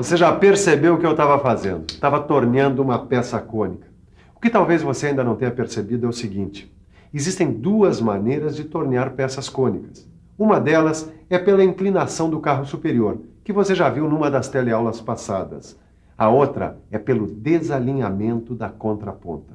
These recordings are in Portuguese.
Você já percebeu o que eu estava fazendo? Estava torneando uma peça cônica. O que talvez você ainda não tenha percebido é o seguinte: existem duas maneiras de tornear peças cônicas. Uma delas é pela inclinação do carro superior, que você já viu numa das teleaulas passadas. A outra é pelo desalinhamento da contraponta.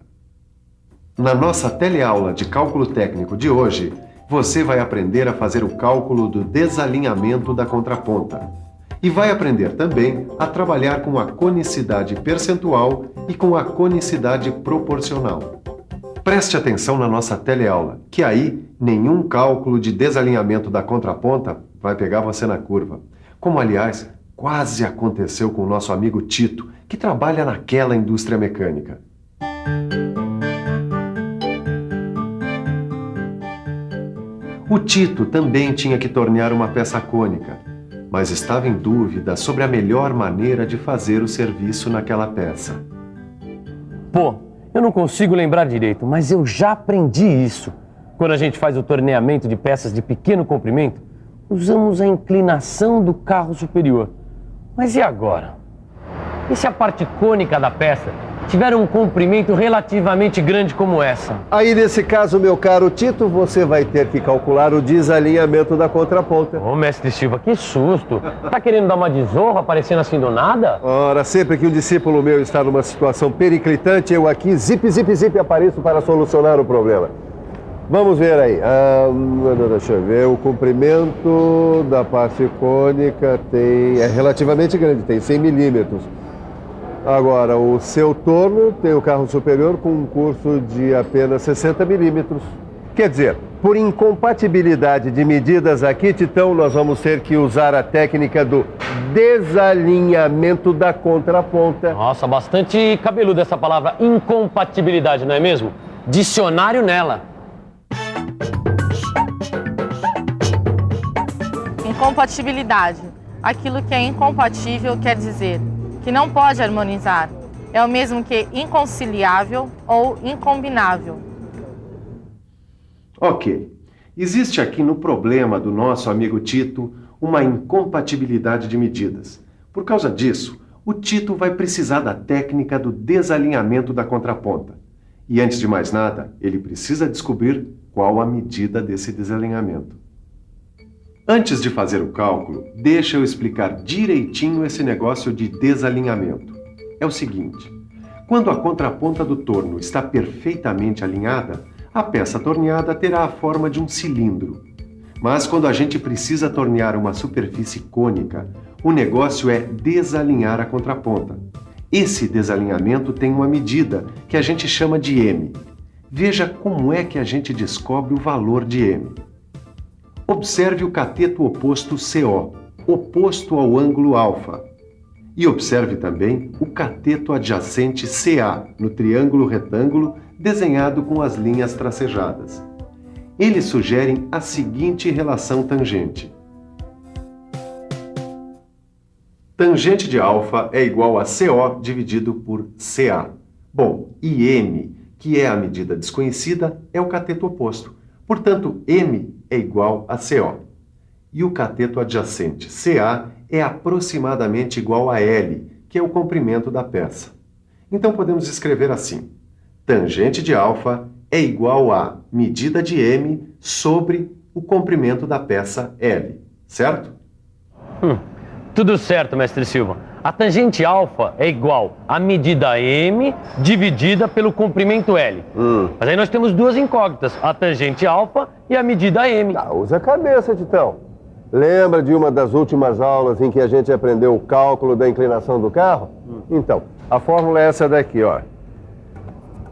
Na nossa teleaula de cálculo técnico de hoje, você vai aprender a fazer o cálculo do desalinhamento da contraponta. E vai aprender também a trabalhar com a conicidade percentual e com a conicidade proporcional. Preste atenção na nossa teleaula, que aí nenhum cálculo de desalinhamento da contraponta vai pegar você na curva. Como, aliás, quase aconteceu com o nosso amigo Tito, que trabalha naquela indústria mecânica. O Tito também tinha que tornear uma peça cônica, mas estava em dúvida sobre a melhor maneira de fazer o serviço naquela peça. Pô, eu não consigo lembrar direito, mas eu já aprendi isso. Quando a gente faz o torneamento de peças de pequeno comprimento, usamos a inclinação do carro superior. Mas e agora? E se a parte cônica da peça tiver um comprimento relativamente grande como essa? Aí, nesse caso, meu caro Tito, você vai ter que calcular o desalinhamento da contraponta. Ô, mestre Silva, que susto! Tá querendo dar uma de zorro aparecendo assim do nada? Ora, sempre que um discípulo meu está numa situação periclitante, eu aqui, zip, zip, zip, apareço para solucionar o problema. Vamos ver aí. Deixa eu ver. O comprimento da parte cônica é relativamente grande, tem 100 milímetros. Agora, o seu torno tem o carro superior com um curso de apenas 60 milímetros. Quer dizer, por incompatibilidade de medidas aqui, Titão, nós vamos ter que usar a técnica do desalinhamento da contraponta. Nossa, bastante cabeluda essa palavra incompatibilidade, não é mesmo? Dicionário nela. Incompatibilidade. Aquilo que é incompatível quer dizer que não pode harmonizar. É o mesmo que inconciliável ou incombinável. Ok. Existe aqui no problema do nosso amigo Tito uma incompatibilidade de medidas. Por causa disso, o Tito vai precisar da técnica do desalinhamento da contraponta. E antes de mais nada, ele precisa descobrir qual a medida desse desalinhamento. Antes de fazer o cálculo, deixa eu explicar direitinho esse negócio de desalinhamento. É o seguinte: quando a contraponta do torno está perfeitamente alinhada, a peça torneada terá a forma de um cilindro. Mas quando a gente precisa tornear uma superfície cônica, o negócio é desalinhar a contraponta. Esse desalinhamento tem uma medida que a gente chama de M. Veja como é que a gente descobre o valor de M. Observe o cateto oposto CO, oposto ao ângulo alfa. E observe também o cateto adjacente CA, no triângulo retângulo desenhado com as linhas tracejadas. Eles sugerem a seguinte relação tangente. Tangente de alfa é igual a CO dividido por CA. Bom, e M, que é a medida desconhecida, é o cateto oposto. Portanto, M é igual a CO. E o cateto adjacente, CA, é aproximadamente igual a L, que é o comprimento da peça. Então podemos escrever assim: tangente de alfa é igual a medida de M sobre o comprimento da peça L, certo? Tudo certo, mestre Silva. A tangente alfa é igual a medida M dividida pelo comprimento L. Mas aí nós temos duas incógnitas, a tangente alfa e a medida M. Usa a cabeça, Titão. Lembra de uma das últimas aulas em que a gente aprendeu o cálculo da inclinação do carro? Então, a fórmula é essa daqui, ó.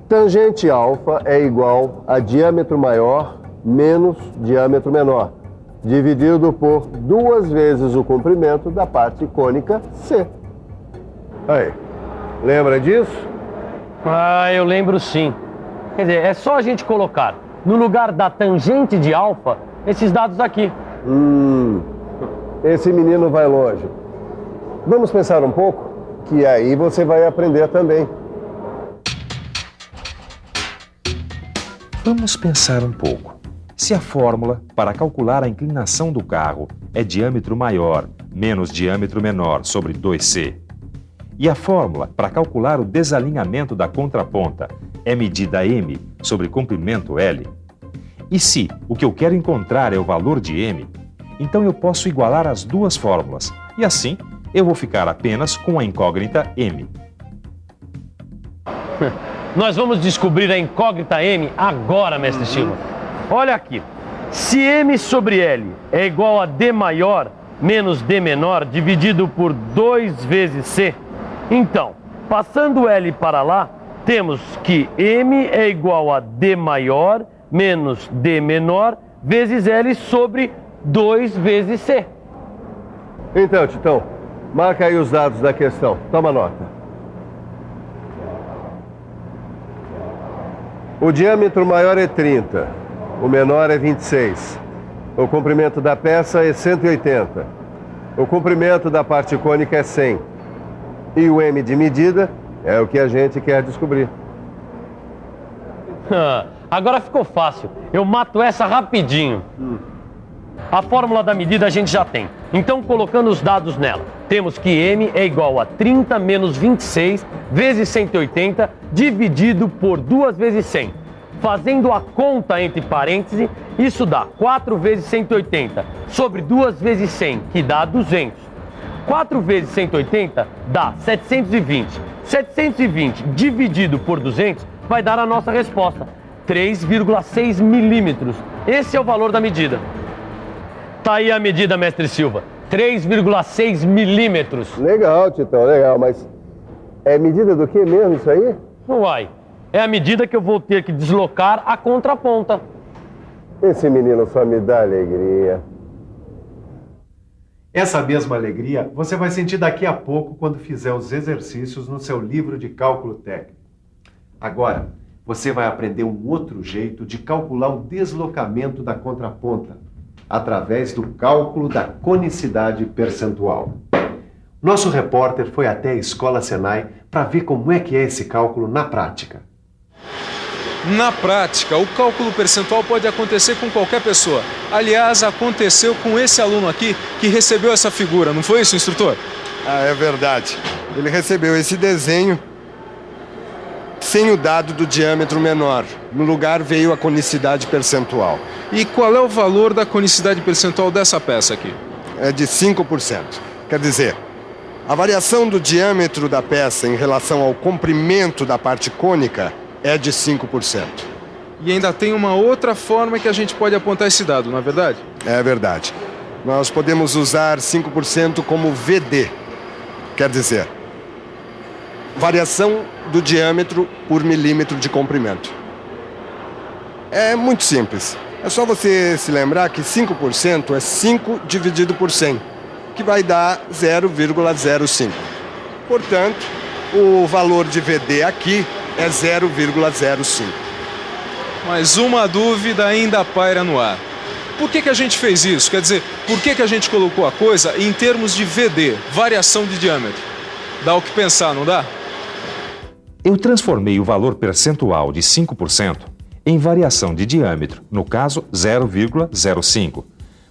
Tangente alfa é igual a diâmetro maior menos diâmetro menor, dividido por 2 vezes o comprimento da parte cônica C. Aí, lembra disso? Ah, eu lembro sim. Quer dizer, é só a gente colocar no lugar da tangente de alfa esses dados aqui. Esse menino vai longe. Vamos pensar um pouco, que aí você vai aprender também. Vamos pensar um pouco. Se a fórmula para calcular a inclinação do carro é diâmetro maior menos diâmetro menor sobre 2C, E a fórmula para calcular o desalinhamento da contraponta é medida m sobre comprimento L? E se o que eu quero encontrar é o valor de m, então eu posso igualar as duas fórmulas, e assim eu vou ficar apenas com a incógnita m. Nós vamos descobrir a incógnita m agora, mestre Silva. Olha aqui, se m sobre L é igual a d maior menos d menor dividido por 2 vezes c, então, passando L para lá, temos que m é igual a d maior menos d menor vezes L sobre 2 vezes c. Então, Titão, marca aí os dados da questão. Toma nota. O diâmetro maior é 30, o menor é 26. O comprimento da peça é 180. O comprimento da parte cônica é 100. E o m de medida é o que a gente quer descobrir. Agora ficou fácil. Eu mato essa rapidinho. A fórmula da medida a gente já tem. Então, colocando os dados nela, temos que m é igual a 30 menos 26 vezes 180 dividido por 2 vezes 100. Fazendo a conta entre parênteses, isso dá 4 vezes 180 sobre 2 vezes 100, que dá 200. 4 vezes 180 dá 720. 720 dividido por 200 vai dar a nossa resposta, 3,6 milímetros. Esse é o valor da medida. Tá aí a medida, mestre Silva, 3,6 milímetros. Legal, Titão, legal, mas é medida do que mesmo isso aí? Uai, é a medida que eu vou ter que deslocar a contraponta. Esse menino só me dá alegria. Essa mesma alegria você vai sentir daqui a pouco quando fizer os exercícios no seu livro de cálculo técnico. Agora, você vai aprender um outro jeito de calcular o deslocamento da contraponta, através do cálculo da conicidade percentual. Nosso repórter foi até a Escola Senai para ver como é que é esse cálculo na prática. Na prática, o cálculo percentual pode acontecer com qualquer pessoa. Aliás, aconteceu com esse aluno aqui que recebeu essa figura, não foi isso, instrutor? Ah, é verdade. Ele recebeu esse desenho sem o dado do diâmetro menor. No lugar veio a conicidade percentual. E qual é o valor da conicidade percentual dessa peça aqui? É de 5%. Quer dizer, a variação do diâmetro da peça em relação ao comprimento da parte cônica é de 5%. E ainda tem uma outra forma que a gente pode apontar esse dado, não é verdade? É verdade. Nós podemos usar 5% como VD. Quer dizer, variação do diâmetro por milímetro de comprimento. É muito simples. É só você se lembrar que 5% é 5 dividido por 100, que vai dar 0,05. Portanto, o valor de VD aqui é 0,05. Mas uma dúvida ainda paira no ar. Por que a gente fez isso? Quer dizer, por que a gente colocou a coisa em termos de VD, variação de diâmetro? Dá o que pensar, não dá? Eu transformei o valor percentual de 5% em variação de diâmetro, no caso 0,05,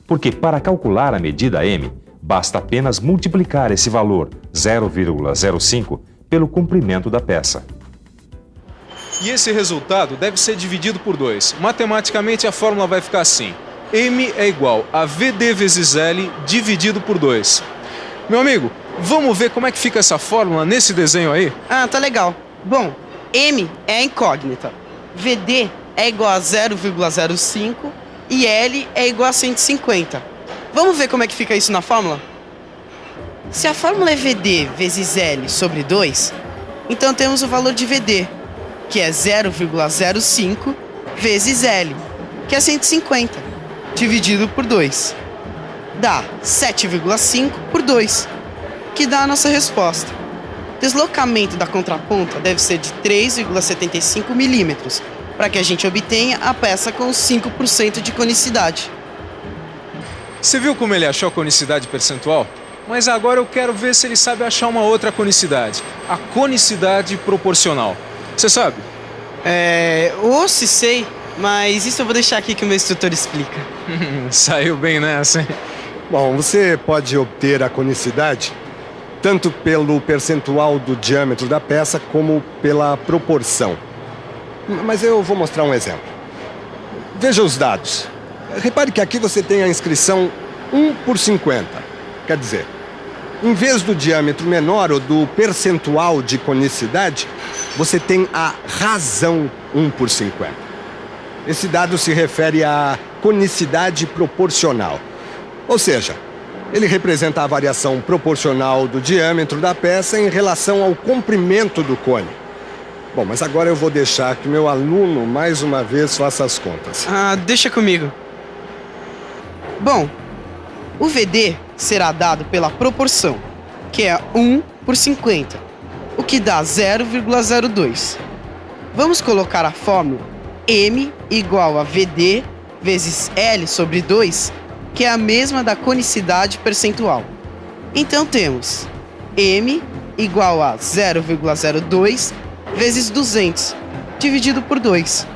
porque para calcular a medida m, basta apenas multiplicar esse valor 0,05 pelo comprimento da peça. E esse resultado deve ser dividido por 2. Matematicamente a fórmula vai ficar assim: m é igual a VD vezes L dividido por 2. Meu amigo, vamos ver como é que fica essa fórmula nesse desenho aí? Ah, tá legal. Bom, m é a incógnita, VD é igual a 0,05 e L é igual a 150. Vamos ver como é que fica isso na fórmula? Se a fórmula é VD vezes L sobre 2, então temos o valor de VD, que é 0,05 vezes L, que é 150, dividido por 2. Dá 7,5 por 2, que dá a nossa resposta. O deslocamento da contraponta deve ser de 3,75 milímetros, para que a gente obtenha a peça com 5% de conicidade. Você viu como ele achou a conicidade percentual? Mas agora eu quero ver se ele sabe achar uma outra conicidade, a conicidade proporcional. Você sabe? Ou se sei, mas isso eu vou deixar aqui que o meu instrutor explica. Saiu bem nessa, hein? Bom, você pode obter a conicidade tanto pelo percentual do diâmetro da peça como pela proporção. Mas eu vou mostrar um exemplo. Veja os dados. Repare que aqui você tem a inscrição 1/50. Quer dizer, em vez do diâmetro menor ou do percentual de conicidade, você tem a razão 1/50. Esse dado se refere à conicidade proporcional. Ou seja, ele representa a variação proporcional do diâmetro da peça em relação ao comprimento do cone. Bom, mas agora eu vou deixar que meu aluno, mais uma vez, faça as contas. Deixa comigo. Bom, o VD será dado pela proporção, que é 1/50, o que dá 0,02. Vamos colocar a fórmula M igual a VD vezes L sobre 2, que é a mesma da conicidade percentual. Então temos M igual a 0,02 vezes 200, dividido por 2.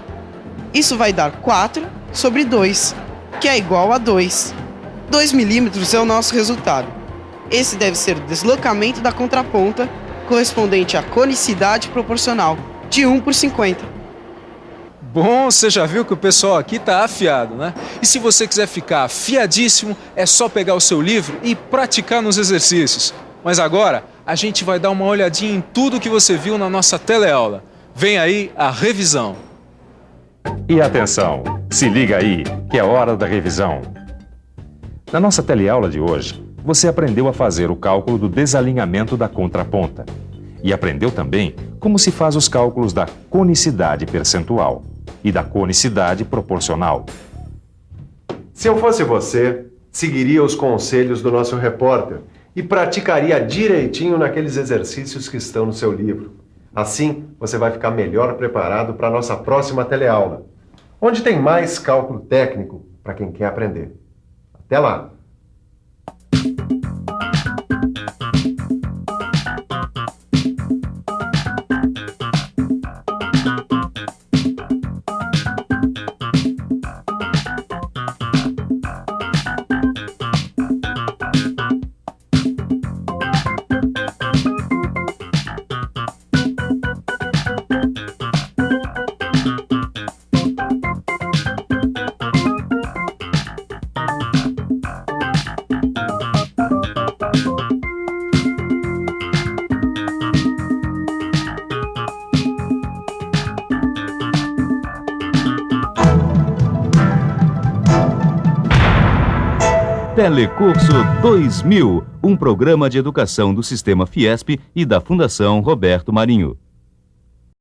Isso vai dar 4 sobre 2, que é igual a 2. 2 milímetros é o nosso resultado. Esse deve ser o deslocamento da contraponta, correspondente à conicidade proporcional, de 1/50. Bom, você já viu que o pessoal aqui tá afiado, né? E se você quiser ficar afiadíssimo, é só pegar o seu livro e praticar nos exercícios. Mas agora, a gente vai dar uma olhadinha em tudo que você viu na nossa teleaula. Vem aí a revisão. E atenção, se liga aí, que é hora da revisão. Na nossa teleaula de hoje, você aprendeu a fazer o cálculo do desalinhamento da contraponta. E aprendeu também como se faz os cálculos da conicidade percentual e da conicidade proporcional. Se eu fosse você, seguiria os conselhos do nosso repórter e praticaria direitinho naqueles exercícios que estão no seu livro. Assim, você vai ficar melhor preparado para a nossa próxima teleaula, onde tem mais cálculo técnico para quem quer aprender. Até lá! Telecurso 2000, um programa de educação do Sistema Fiesp e da Fundação Roberto Marinho.